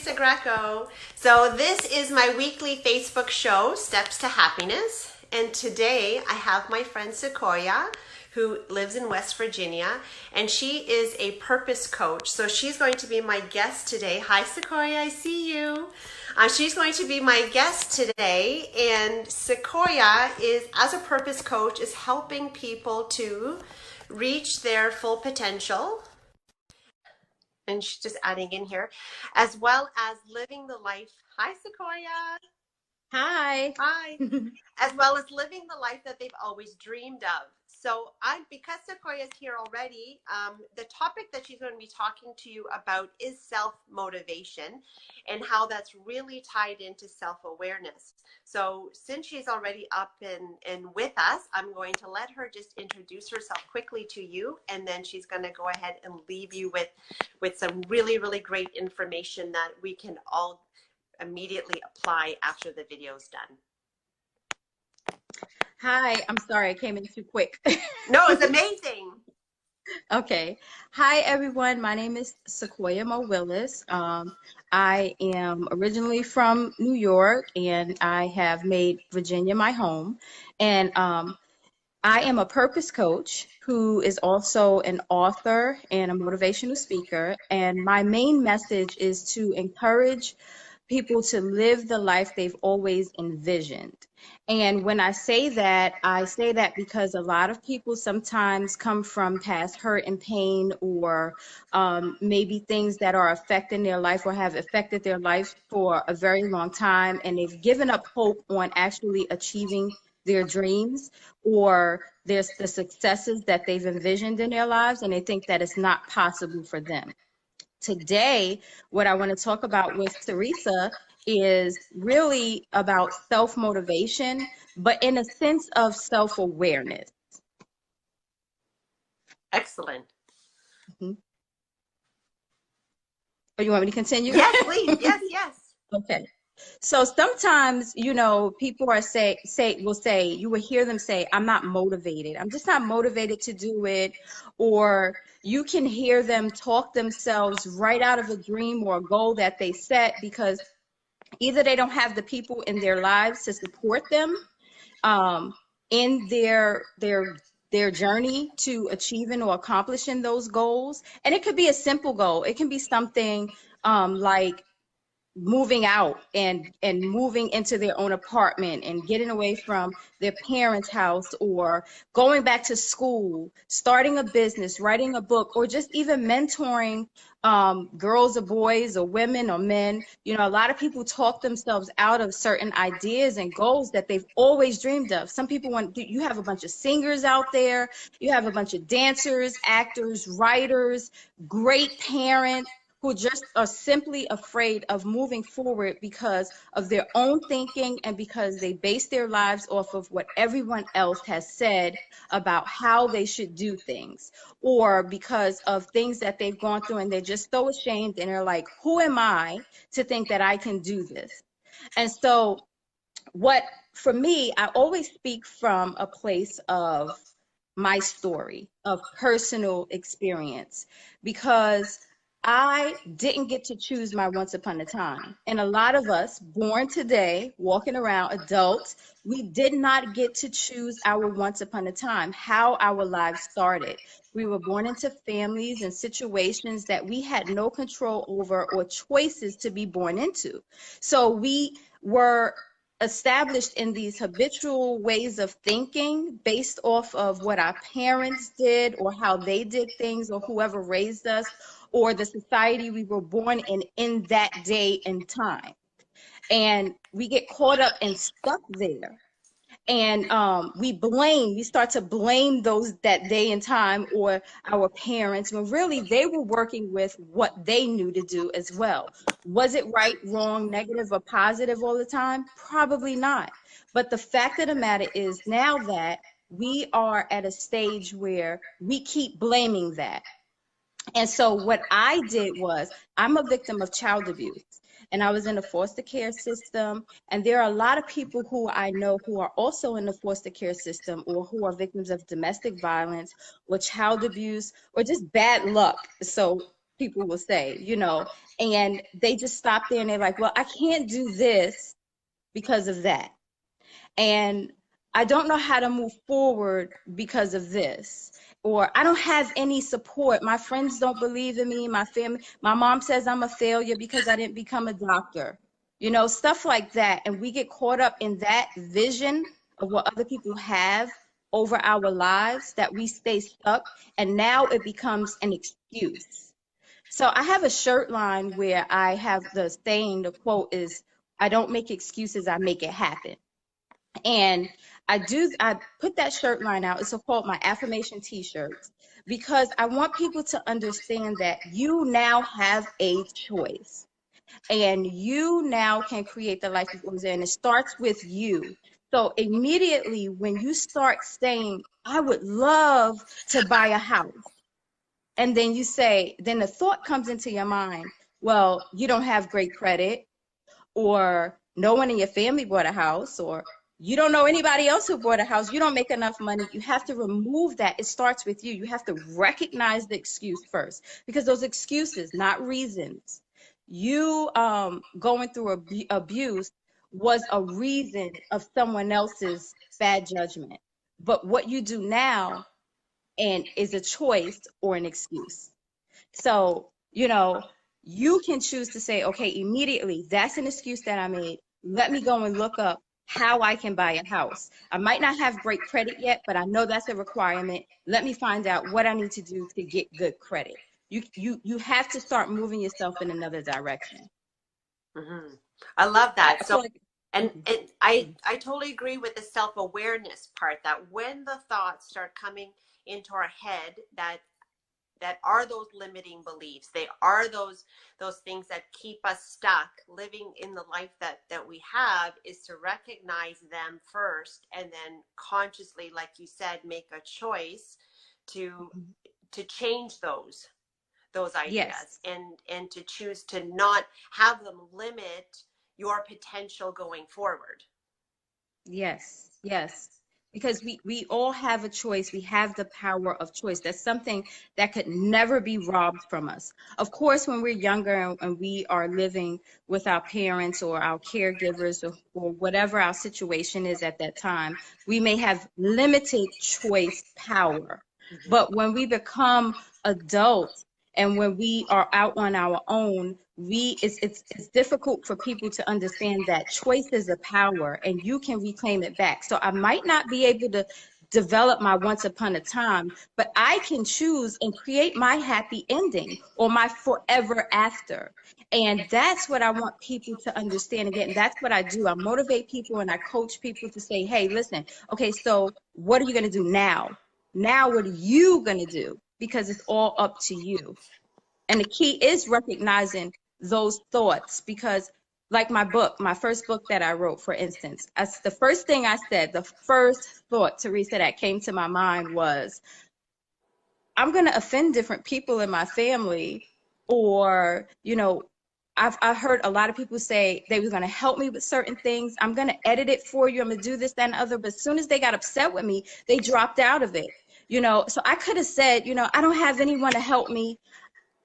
Teresa Greco. So this is my weekly Facebook show, Steps to Happiness. And today I have my friend Sequoia, who lives in West Virginia, and she is a purpose coach. So she's going to be my guest today. Hi, Sequoia, I see you. She's going to be my guest today, and Sequoia is, as a purpose coach, is helping people to reach their full potential, and she's just adding in here, as well as living the life. Hi, Sequoia. Hi. Hi. As well as living the life that they've always dreamed of. So because Sequoia's here already, the topic that she's going to be talking to you about is self-motivation and how that's really tied into self-awareness. So since she's already up and with us, I'm going to let her just introduce herself quickly to you, and then she's going to go ahead and leave you with some really, really great information that we can all immediately apply after the video's done. Hi, I'm sorry I came in too quick. No, it's amazing. Okay. Hi, everyone. My name is Sequoia Willis. I am originally from New York, and I have made Virginia my home. And I am a purpose coach who is also an author and a motivational speaker. And my main message is to encourage people to live the life they've always envisioned. And when I say that because a lot of people sometimes come from past hurt and pain, or maybe things that are affecting their life or have affected their life for a very long time, and they've given up hope on actually achieving their dreams or there's the successes that they've envisioned in their lives, and they think that it's not possible for them. Today, what I want to talk about with Teresa is really about self-motivation, but in a sense of self-awareness. Excellent. Mm-hmm. Oh, you want me to continue? Yes, please. Yes, yes. Okay. So sometimes, people will say, you will hear them say, I'm not motivated. I'm just not motivated to do it. Or you can hear them talk themselves right out of a dream or a goal that they set, because either they don't have the people in their lives to support them in their journey to achieving or accomplishing those goals. And it could be a simple goal. It can be something like moving out and moving into their own apartment and getting away from their parents' house, or going back to school, starting a business, writing a book, or just even mentoring girls or boys or women or men. A lot of people talk themselves out of certain ideas and goals that they've always dreamed of. Some people you have a bunch of singers out there, you have a bunch of dancers, actors, writers, great parents, who just are simply afraid of moving forward because of their own thinking and because they base their lives off of what everyone else has said about how they should do things, or because of things that they've gone through and they're just so ashamed and they're like, who am I to think that I can do this? And so for me, I always speak from a place of my story, of personal experience, because I didn't get to choose my once upon a time. And a lot of us born today, walking around adults, we did not get to choose our once upon a time, how our lives started. We were born into families and situations that we had no control over or choices to be born into. So we were established in these habitual ways of thinking based off of what our parents did or how they did things, or whoever raised us, or the society we were born in that day and time. And we get caught up and stuck there. And we start to blame that day and time or our parents, when really they were working with what they knew to do as well. Was it right, wrong, negative, or positive all the time? Probably not. But the fact of the matter is now that we are at a stage where we keep blaming that. And so what I did was, I'm a victim of child abuse, and I was in the foster care system. And there are a lot of people who I know who are also in the foster care system, or who are victims of domestic violence or child abuse or just bad luck. So people will say, and they just stop there and they're like, well, I can't do this because of that. And I don't know how to move forward because of this. Or I don't have any support. My friends don't believe in me. My family, my mom says I'm a failure because I didn't become a doctor. Stuff like that. And we get caught up in that vision of what other people have over our lives that we stay stuck. And now it becomes an excuse. So I have a shirt line where I have the saying, the quote is, I don't make excuses, I make it happen. And I put that shirt line out. It's called my affirmation t-shirts because I want people to understand that you now have a choice and you now can create the life you want, and it starts with you. So immediately when you start saying, I would love to buy a house, and then then the thought comes into your mind, well, you don't have great credit, or no one in your family bought a house, or you don't know anybody else who bought a house, you don't make enough money. You have to remove that. It starts with you. You have to recognize the excuse first, because those excuses, not reasons. You going through abuse was a reason of someone else's bad judgment. But what you do now and is a choice or an excuse. So, you can choose to say, okay, immediately, that's an excuse that I made. Let me go and look up how I can buy a house. I might not have great credit yet, but I know that's a requirement. Let me find out what I need to do to get good credit. You have to start moving yourself in another direction. Mm-hmm. I love that. I So, feel like, and I totally agree with the self-awareness part, that when the thoughts start coming into our head that are those limiting beliefs, they are those things that keep us stuck living in the life that we have, is to recognize them first and then consciously, like you said, make a choice to change those yes. ideas and to choose to not have them limit your potential going forward. Yes, yes. Because we all have a choice. We have the power of choice. That's something that could never be robbed from us. Of course, when we're younger and we are living with our parents or our caregivers, or whatever our situation is at that time, we may have limited choice power. Mm-hmm. But when we become adults and when we are out on our own, it's difficult for people to understand that choice is a power and you can reclaim it back. So I might not be able to develop my once upon a time, but I can choose and create my happy ending or my forever after. And that's what I want people to understand. Again, that's what I do. I motivate people and I coach people to say, hey, listen, okay, so what are you going to do now? Now, what are you going to do? Because it's all up to you. And the key is recognizing those thoughts, because like my first book that I wrote, for instance, the first thing I said, the first thought, Teresa, that came to my mind was, I'm going to offend different people in my family, or, I've heard a lot of people say they were going to help me with certain things. I'm going to edit it for you. I'm going to do this, that, and other. But as soon as they got upset with me, they dropped out of it. So I could have said, I don't have anyone to help me.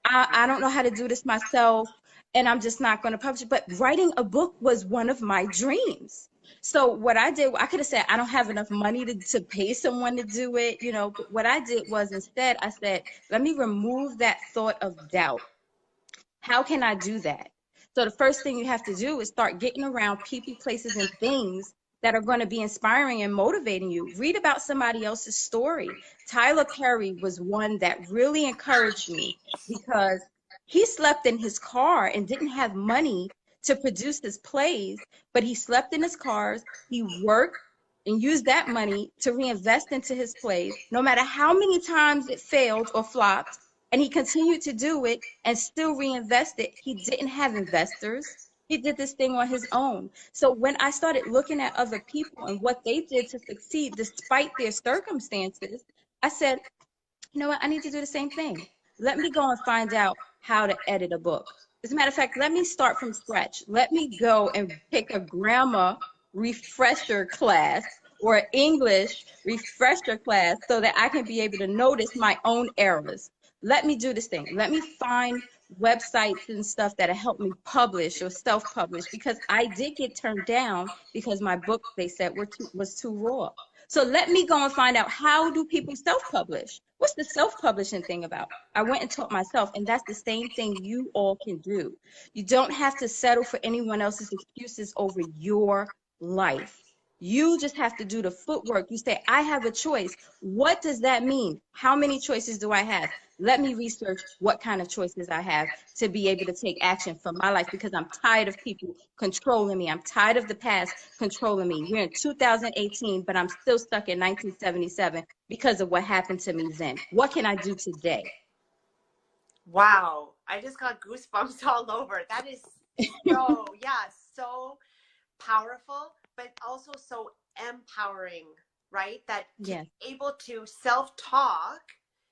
I don't know how to do this myself, and I'm just not going to publish it. But writing a book was one of my dreams. So what I did, I could have said, I don't have enough money to pay someone to do it, but what I did was, instead, I said, let me remove that thought of doubt. How can I do that? So the first thing you have to do is start getting around people, places, and things that are going to be inspiring and motivating you. Read about somebody else's story. Tyler Perry was one that really encouraged me, because he slept in his car and didn't have money to produce his plays, but he slept in his cars. He worked and used that money to reinvest into his plays, no matter how many times it failed or flopped. And he continued to do it and still reinvest it. He didn't have investors. He did this thing on his own. So when I started looking at other people and what they did to succeed despite their circumstances, I said, you know what? I need to do the same thing. Let me go and find out how to edit a book. As a matter of fact, let me start from scratch. Let me go and pick a grammar refresher class or an English refresher class so that I can be able to notice my own errors. let me do this thing. Let me find websites and stuff that help me publish or self-publish, because I did get turned down because my book, they said, was too raw. So let me go and find out, how do people self-publish? What's the self-publishing thing about? I went and taught myself, and that's the same thing you all can do. You don't have to settle for anyone else's excuses over your life. You just have to do the footwork. You say, I have a choice. What does that mean? How many choices do I have? Let me research what kind of choices I have to be able to take action for my life, because I'm tired of people controlling me. I'm tired of the past controlling me. We're in 2018, but I'm still stuck in 1977 because of what happened to me then. What can I do today? Wow. I just got goosebumps all over. That is so, yeah, so powerful, but also so empowering, right? That to Yes. be able to self-talk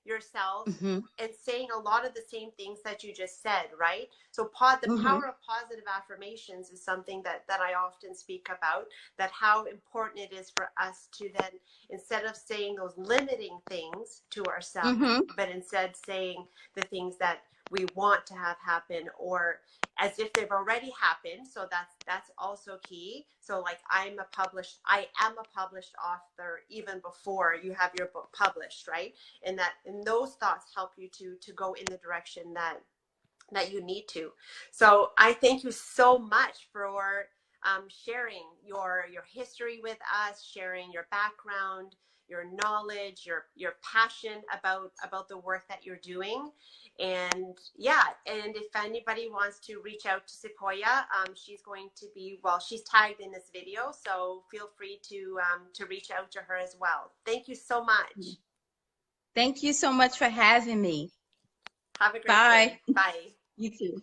yourself Mm-hmm. and saying a lot of the same things that you just said, right? So the Mm-hmm. power of positive affirmations is something that I often speak about, that how important it is for us to then, instead of saying those limiting things to ourselves, Mm-hmm. but instead saying the things that we want to have happen, or as if they've already happened. So that's also key. So like, I am a published author even before you have your book published, right? And those thoughts help you to go in the direction that you need to. So I thank you so much for sharing your history with us, sharing your background, your knowledge, your passion about the work that you're doing. And yeah, and if anybody wants to reach out to Sequoia, she's going to be, well, she's tagged in this video, so feel free to reach out to her as well. Thank you so much. Thank you so much for having me. Have a great Bye. day. Bye. You too.